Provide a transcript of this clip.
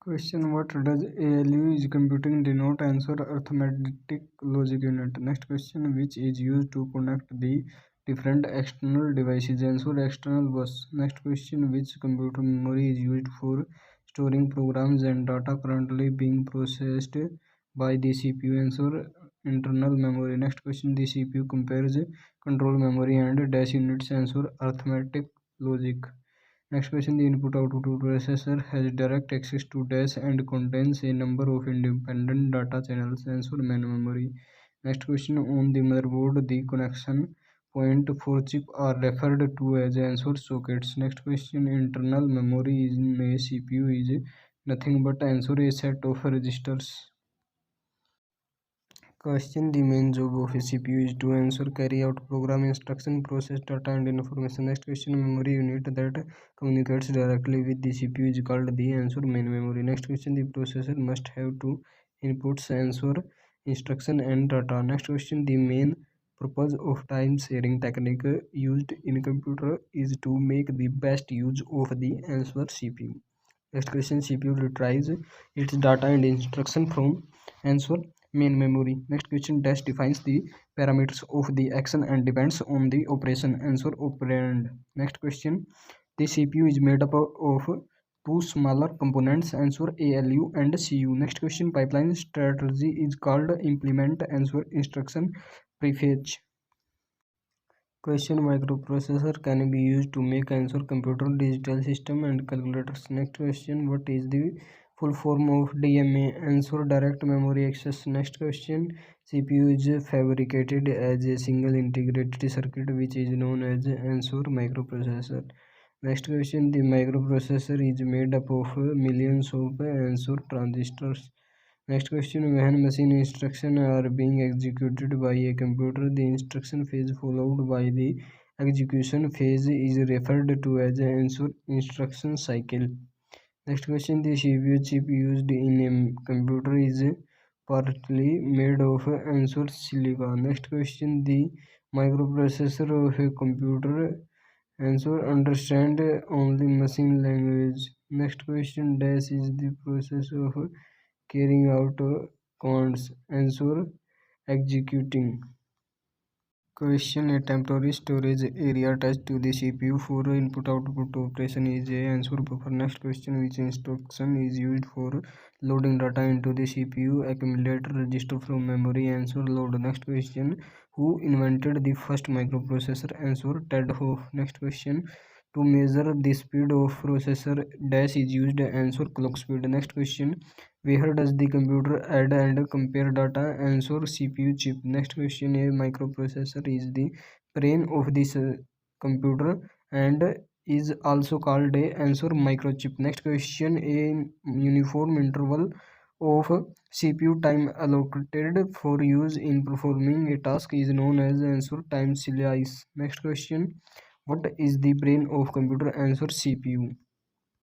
Question: what does ALU is computing denote? Answer: arithmetic logic unit. Next question: which is used to connect the different external devices? Answer: external bus. Next question: which computer memory is used for storing programs and data currently being processed by the CPU? Answer: internal memory. Next question: the CPU compares control memory and dash units. Answer: arithmetic logic. Next question: the input-output processor has direct access to dash and contains a number of independent data channels. Answer: main memory. Next question: on the motherboard, the connection point for chip are referred to as answer sockets. Next question: internal memory in a CPU is nothing but answer a set of registers. Question: the main job of a CPU is to answer carry out program instruction, process data and information. Next question: memory unit that communicates directly with the CPU is called the answer main memory. Next question: the processor must have two inputs, answer instruction and data. Next question: the main purpose of time sharing technique used in computer is to make the best use of the answer CPU. Next question: CPU retrieves its data and instruction from answer main memory. Next question: dash defines the parameters of the action and depends on the operation. Answer: operand. Next question: the CPU is made up of two smaller components. Answer: ALU and CU. Next question: pipeline strategy is called implement. Answer: instruction prefetch. Question: microprocessor can be used to make answer computer, digital system and calculators. Next question: what is the full form of DMA? Answer: direct memory access. Next question: CPU is fabricated as a single integrated circuit which is known as answer microprocessor. Next question: the microprocessor is made up of millions of answer transistors. Next question: when machine instructions are being executed by a computer, the instruction phase followed by the execution phase is referred to as answer instruction cycle. Next question: the CPU chip used in a computer is partly made of answer silica. Next question: the microprocessor of a computer answer understand only machine language. Next question: dash is the process of carrying out commands. Answer: executing. Question: a temporary storage area attached to the CPU for input-output operation is a answer buffer. Next question: which instruction is used for loading data into the CPU? Accumulate register from memory. Answer: load. Next question: who invented the first microprocessor? Answer: Ted Hoff. Next question: to measure the speed of processor dash is used. Answer: clock speed. Next question: where does the computer add and compare data? Answer: CPU chip. Next question: a microprocessor is the brain of this computer and is also called a answer microchip. Next question: a uniform interval of CPU time allocated for use in performing a task is known as answer time slice. Next question: what is the brain of computer? Answer: CPU.